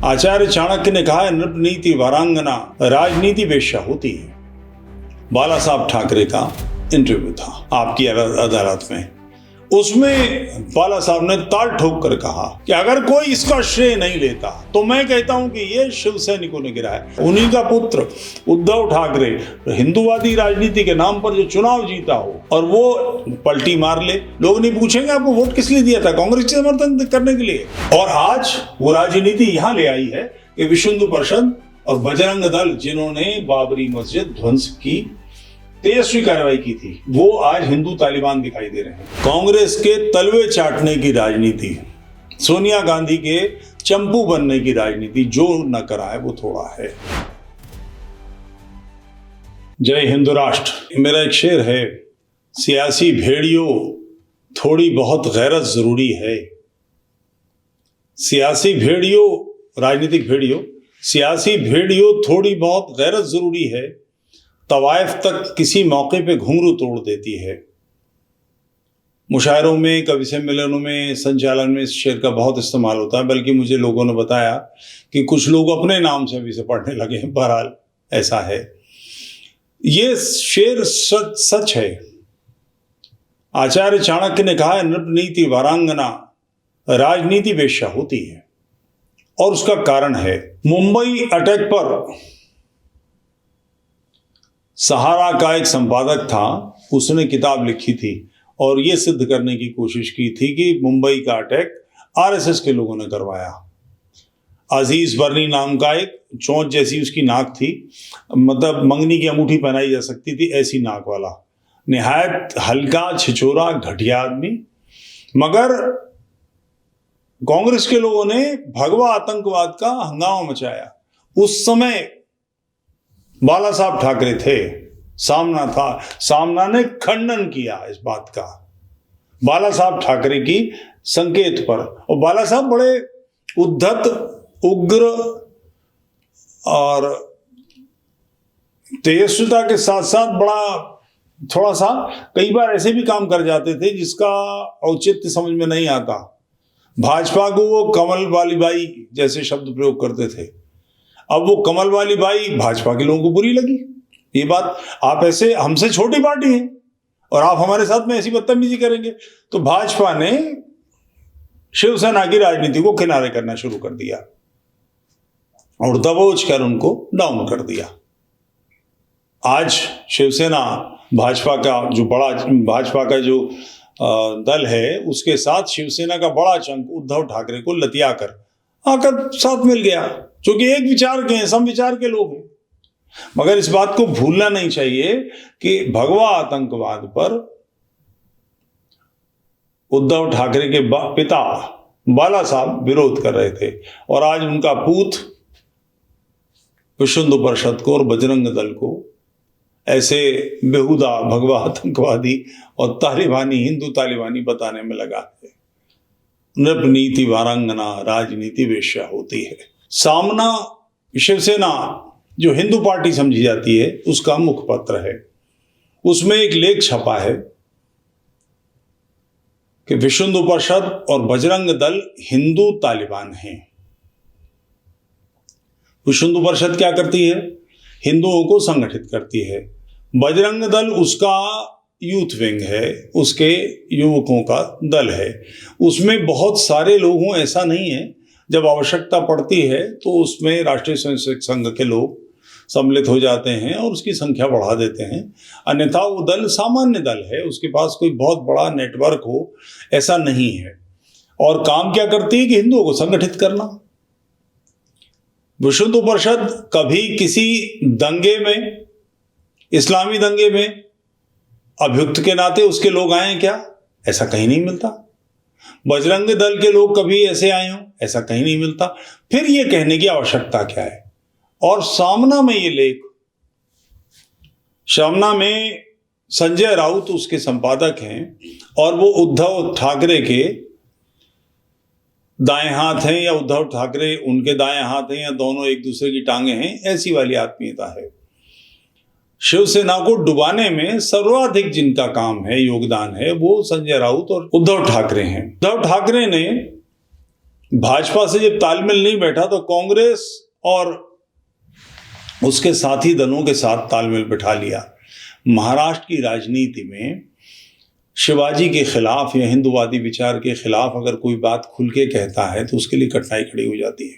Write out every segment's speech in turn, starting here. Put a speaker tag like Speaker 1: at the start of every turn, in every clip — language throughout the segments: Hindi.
Speaker 1: आचार्य चाणक्य ने कहा है, नृप नीति वारांगना राजनीति वेश्या होती है। बाला साहब ठाकरे का इंटरव्यू था आपकी अदालत में। उसमें बाला साहब ने ताल ठोक कर कहा कि अगर कोई इसका श्रेय नहीं लेता तो मैं कहता हूं कि ये शिव सैनिकों ने गिराया। उन्हीं का पुत्र उद्धव ठाकरे हिंदूवादी राजनीति के नाम पर जो चुनाव जीता हो और वो पलटी मार ले, लोग नहीं पूछेंगे आपको वोट किस लिए दिया था? कांग्रेस के समर्थन करने के लिए। और आज वो राजनीति यहां ले आई है कि विश्व हिंदू परिषद और बजरंग दल, जिन्होंने बाबरी मस्जिद ध्वंस की तेजस्वी कार्रवाई की थी, वो आज हिंदू तालिबान दिखाई दे रहे हैं। कांग्रेस के तलवे चाटने की राजनीति, सोनिया गांधी के चंपू बनने की राजनीति, जो न करा है वो थोड़ा है। जय हिंदू राष्ट्र। मेरा एक शेर है, सियासी भेड़ियों थोड़ी बहुत गैरत जरूरी है। सियासी भेड़ियों, राजनीतिक भेड़ियों, सियासी भेड़ियों थोड़ी बहुत गैरत जरूरी है। तवाइफ तक किसी मौके पे घुंघरू तोड़ देती है। मुशायरों में, कवि सम्मेलनों में, संचालन में इस शेर का बहुत इस्तेमाल होता है, बल्कि मुझे लोगों ने बताया कि कुछ लोग अपने नाम से भी इसे पढ़ने लगे हैं। बहरहाल ऐसा है। ये शेर सच है। आचार्य चाणक्य ने कहा है, नृप नीति वारांगना राजनीति वेश्या होती है। और उसका कारण है, मुंबई अटैक पर सहारा का एक संपादक था, उसने किताब लिखी थी और यह सिद्ध करने की कोशिश की थी कि मुंबई का अटैक आरएसएस के लोगों ने करवाया। अजीज बर्नी नाम का एक चोंच जैसी उसकी नाक थी, मतलब मंगनी की अंगूठी पहनाई जा सकती थी, ऐसी नाक वाला, निहायत हल्का, छिछोरा, घटिया आदमी। मगर कांग्रेस के लोगों ने भगवा आतंकवाद का हंगामा मचाया। उस समय बाला साहब ठाकरे थे, सामना था, सामना ने खंडन किया इस बात का बाला साहब ठाकरे की संकेत पर। और बाला साहब बड़े उद्धत, उग्र और तेजस्विता के साथ साथ बड़ा थोड़ा सा कई बार ऐसे भी काम कर जाते थे जिसका औचित्य समझ में नहीं आता। भाजपा को वो कमल वाली बाई जैसे शब्द प्रयोग करते थे। अब वो कमल वाली बाई भाजपा के लोगों को बुरी लगी। ये बात, आप ऐसे, हमसे छोटी पार्टी है और आप हमारे साथ में ऐसी बदतमीजी करेंगे। तो भाजपा ने शिवसेना की राजनीति को किनारे करना शुरू कर दिया और दबोच कर उनको डाउन कर दिया। आज शिवसेना भाजपा का जो दल है, उसके साथ शिवसेना का बड़ा चंक उद्धव ठाकरे को लतिया कर आकर साथ मिल गया, क्योंकि एक विचार के हैं, सम विचार के लोग हैं। मगर इस बात को भूलना नहीं चाहिए कि भगवा आतंकवाद पर उद्धव ठाकरे के पिता बाला साहब विरोध कर रहे थे और आज उनका पूत विश्व हिंदू परिषद को और बजरंग दल को ऐसे बेहुदा भगवा आतंकवादी और तालिबानी, हिंदू तालिबानी बताने में लगा है। नृप नीति वारांगना राजनीति वेश्या होती है। सामना शिवसेना, जो हिंदू पार्टी समझी जाती है, उसका मुखपत्र है। उसमें एक लेख छपा है कि विश्व हिंदू परिषद और बजरंग दल हिंदू तालिबान हैं। विश्व हिंदू परिषद क्या करती है? हिंदुओं को संगठित करती है। बजरंग दल उसका यूथ विंग है, उसके युवकों का दल है। उसमें बहुत सारे लोग हों ऐसा नहीं है। जब आवश्यकता पड़ती है तो उसमें राष्ट्रीय स्वयंसेवक संघ के लोग सम्मिलित हो जाते हैं और उसकी संख्या बढ़ा देते हैं। अन्यथा वो दल सामान्य दल है, उसके पास कोई बहुत बड़ा नेटवर्क हो ऐसा नहीं है। और काम क्या करती है कि हिंदुओं को संगठित करना। विश्व हिंदू परिषद कभी किसी दंगे में, इस्लामी दंगे में अभियुक्त के नाते उसके लोग आए हैं क्या? ऐसा कहीं नहीं मिलता। बजरंग दल के लोग कभी ऐसे आए हों? ऐसा कहीं नहीं मिलता। फिर ये कहने की आवश्यकता क्या है? और सामना में ये लेख, सामना में संजय राउत उसके संपादक हैं और वो उद्धव ठाकरे के दाएं हाथ हैं या उद्धव ठाकरे उनके दाएं हाथ हैं या दोनों एक दूसरे की टांगे हैं, ऐसी वाली आत्मीयता है। शिवसेना को डुबाने में सर्वाधिक जिनका काम है, योगदान है, वो संजय राउत और उद्धव ठाकरे हैं। उद्धव ठाकरे ने भाजपा से जब तालमेल नहीं बैठा तो कांग्रेस और उसके साथी दलों के साथ तालमेल बैठा लिया। महाराष्ट्र की राजनीति में शिवाजी के खिलाफ या हिंदूवादी विचार के खिलाफ अगर कोई बात खुल के कहता है तो उसके लिए कठिनाई खड़ी हो जाती है,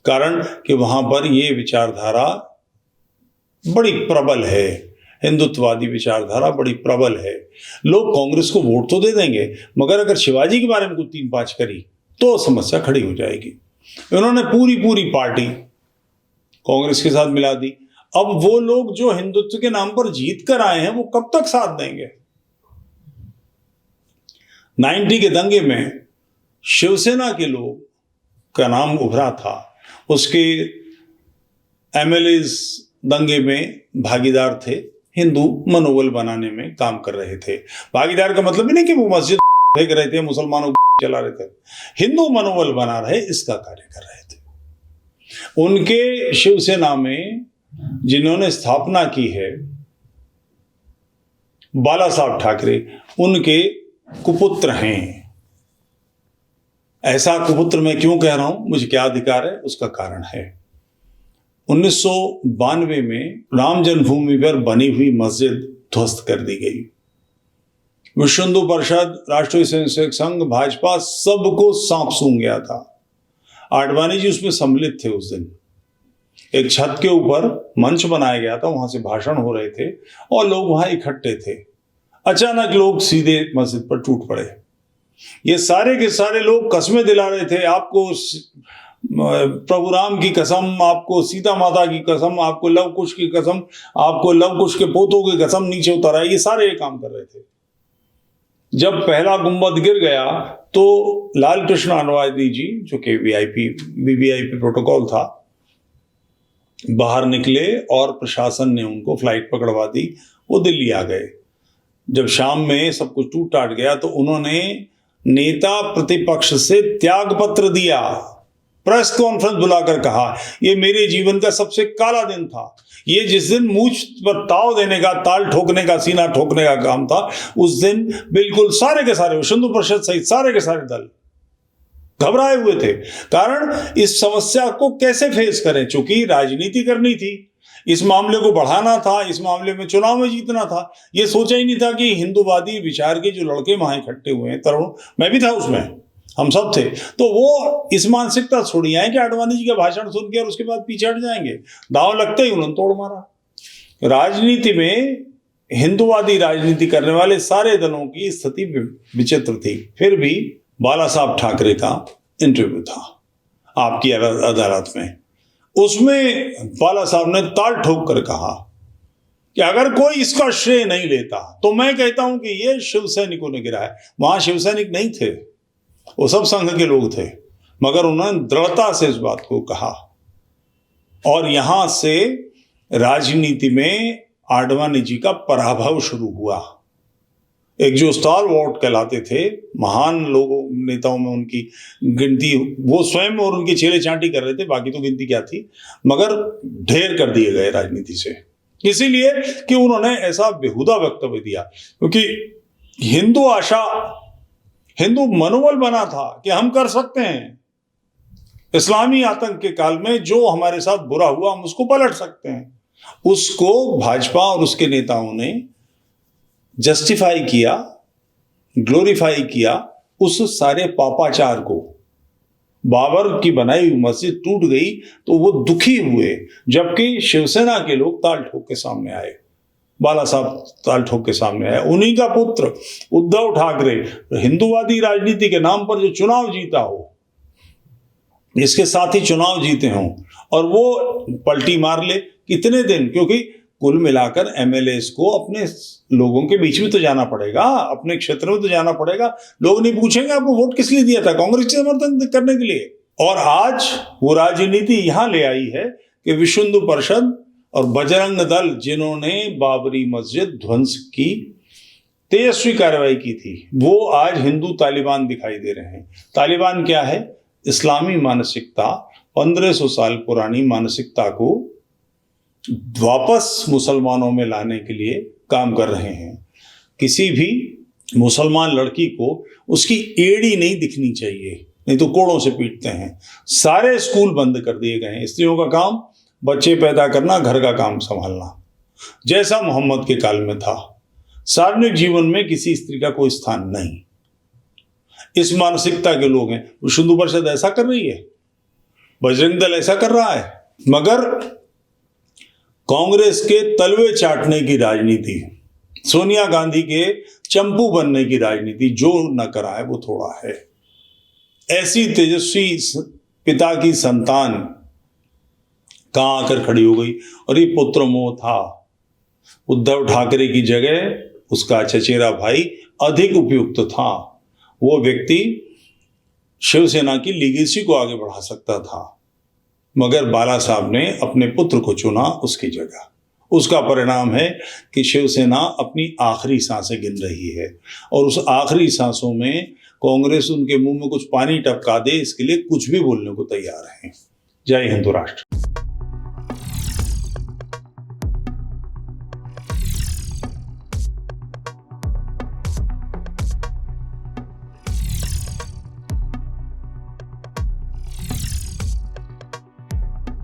Speaker 1: कारण कि वहां पर यह विचारधारा बड़ी प्रबल है, हिंदुत्ववादी विचारधारा बड़ी प्रबल है। लोग कांग्रेस को वोट तो दे देंगे, मगर अगर शिवाजी के बारे में कुछ 3-5 करी तो समस्या खड़ी हो जाएगी। उन्होंने पूरी पार्टी कांग्रेस के साथ मिला दी। अब वो लोग जो हिंदुत्व के नाम पर जीत कर आए हैं वो कब तक साथ देंगे? 90 के दंगे में शिवसेना के लोग का नाम उभरा था, उसके एमएलएज दंगे में भागीदार थे, हिंदू मनोबल बनाने में काम कर रहे थे। भागीदार का मतलब ही नहीं कि वो मस्जिद फेंक रहे थे, मुसलमानों को चला रहे थे, हिंदू मनोबल बना रहे इसका कार्य कर रहे थे। उनके शिवसेना में जिन्होंने स्थापना की है बाला साहब ठाकरे, उनके कुपुत्र हैं। ऐसा कुपुत्र मैं क्यों कह रहा हूं, मुझे क्या अधिकार है, उसका कारण है 1992 में राम जन्मभूमि पर बनी हुई मस्जिद ध्वस्त कर दी गई। विश्व हिंदू परिषद, राष्ट्रीय स्वयंसेवक संघ, भाजपा सबको सांप सूंघ गया था। आडवाणी जी उसमें सम्मिलित थे। उस दिन एक छत के ऊपर मंच बनाया गया था, वहां से भाषण हो रहे थे और लोग वहां इकट्ठे थे। अचानक लोग सीधे मस्जिद पर टूट पड़े। ये सारे के सारे लोग कस्में दिला रहे थे, आपको प्रभु राम की कसम, आपको सीता माता की कसम, आपको लव कुश की कसम, आपको लव कुश के पोतों की कसम, नीचे उतर आए। ये सारे काम कर रहे थे। जब पहला गुंबद गिर गया तो लाल कृष्ण आडवाणी जी, जो कि वीवीआईपी प्रोटोकॉल था, बाहर निकले और प्रशासन ने उनको फ्लाइट पकड़वा दी। वो दिल्ली आ गए। जब शाम में सब कुछ टूट टाट गया तो उन्होंने नेता प्रतिपक्ष से त्याग पत्र दिया, प्रेस कॉन्फ्रेंस बुलाकर कहा ये मेरे जीवन का सबसे काला दिन था। ये जिस दिन मूछ पर ताव देने का, ताल ठोकने का, सीना ठोकने का काम था, उस दिन बिल्कुल सारे के सारे विश्व हिंदू परिषद सहित सारे के सारे दल घबराए हुए थे। कारण इस समस्या को कैसे फेस करें, चूंकि राजनीति करनी थी, इस मामले को बढ़ाना था, इस मामले में चुनाव में जीतना था। ये सोचा ही नहीं था कि हिंदूवादी विचार के जो लड़के वहां इकट्ठे हुए हैं, तरुण, मैं भी था उसमें, हम सब थे, तो वो इस मानसिकता छोड़ी आए कि आडवाणी जी का भाषण सुन के और उसके बाद पीछे हट जाएंगे। दांव लगते ही उन्होंने तोड़ मारा। राजनीति में हिंदूवादी राजनीति करने वाले सारे दलों की स्थिति विचित्र थी। फिर भी बाला साहब ठाकरे का इंटरव्यू था आपकी अदालत में, उसमें बाला साहब ने ताल ठोक कर कहा कि अगर कोई इसका श्रेय नहीं लेता तो मैं कहता हूं कि ये शिव सैनिकों ने गिराया। वहां शिव सैनिक नहीं थे, वो सब संघ के लोग थे, मगर उन्होंने दृढ़ता से इस बात को कहा। और यहां से राजनीति में आडवाणी जी का पराभव शुरू हुआ। एक जो स्टारवॉर्ट कहलाते थे, महान लोगों नेताओं में उनकी गिनती वो स्वयं और उनके चेले चांटी कर रहे थे, बाकी तो गिनती क्या थी, मगर ढेर कर दिए गए राजनीति से, इसीलिए कि उन्होंने ऐसा बेहुदा वक्तव्य दिया। क्योंकि हिंदू आशा, हिंदू मनोबल बना था कि हम कर सकते हैं, इस्लामी आतंक के काल में जो हमारे साथ बुरा हुआ हम उसको पलट सकते हैं। उसको भाजपा और उसके नेताओं ने जस्टिफाई किया, ग्लोरीफाई किया उस सारे पापाचार को। बाबर की बनाई हुई मस्जिद टूट गई तो वो दुखी हुए, जबकि शिवसेना के लोग ताल ठोक के सामने आए, बाला साहब ताल ठोक के सामने आए। उन्हीं का पुत्र उद्धव ठाकरे हिंदूवादी राजनीति के नाम पर जो चुनाव जीता हो, इसके साथ ही चुनाव जीते हों और वो पलटी मार ले कितने दिन, क्योंकि कुल मिलाकर एमएलएस को अपने लोगों के बीच में तो जाना पड़ेगा, अपने क्षेत्र में तो जाना पड़ेगा। लोग नहीं पूछेंगे आपको वोट किस लिए दिया था, कांग्रेस के समर्थन करने के लिए। और आज वो राजनीति यहां ले आई है कि विश्व हिंदू परिषद और बजरंग दल, जिन्होंने बाबरी मस्जिद ध्वंस की तेजस्वी कार्रवाई की थी, वो आज हिंदू तालिबान दिखाई दे रहे हैं। तालिबान क्या है? इस्लामी मानसिकता, 1500 साल पुरानी मानसिकता को वापस मुसलमानों में लाने के लिए काम कर रहे हैं। किसी भी मुसलमान लड़की को उसकी एड़ी नहीं दिखनी चाहिए, नहीं तो कोड़ों से पीटते हैं। सारे स्कूल बंद कर दिए गए हैं। स्त्रियों का काम बच्चे पैदा करना, घर का काम संभालना, जैसा मोहम्मद के काल में था। सार्वजनिक जीवन में किसी स्त्री का कोई स्थान नहीं। इस मानसिकता के लोग हैं। हिंदू परिषद ऐसा कर रही है, बजरंग दल ऐसा कर रहा है, मगर कांग्रेस के तलवे चाटने की राजनीति, सोनिया गांधी के चंपू बनने की राजनीति जो न करा है वो थोड़ा है। ऐसी तेजस्वी पिता की संतान कहां आकर खड़ी हो गई, और ये पुत्र मोह था। उद्धव ठाकरे की जगह उसका चचेरा भाई अधिक उपयुक्त था। वो व्यक्ति शिवसेना की लीगेसी को आगे बढ़ा सकता था, मगर बाला साहब ने अपने पुत्र को चुना उसकी जगह। उसका परिणाम है कि शिवसेना अपनी आखिरी सांसें गिन रही है, और उस आखिरी सांसों में कांग्रेस उनके मुंह में कुछ पानी टपका दे, इसके लिए कुछ भी बोलने को तैयार है। जय हिंद राष्ट्र।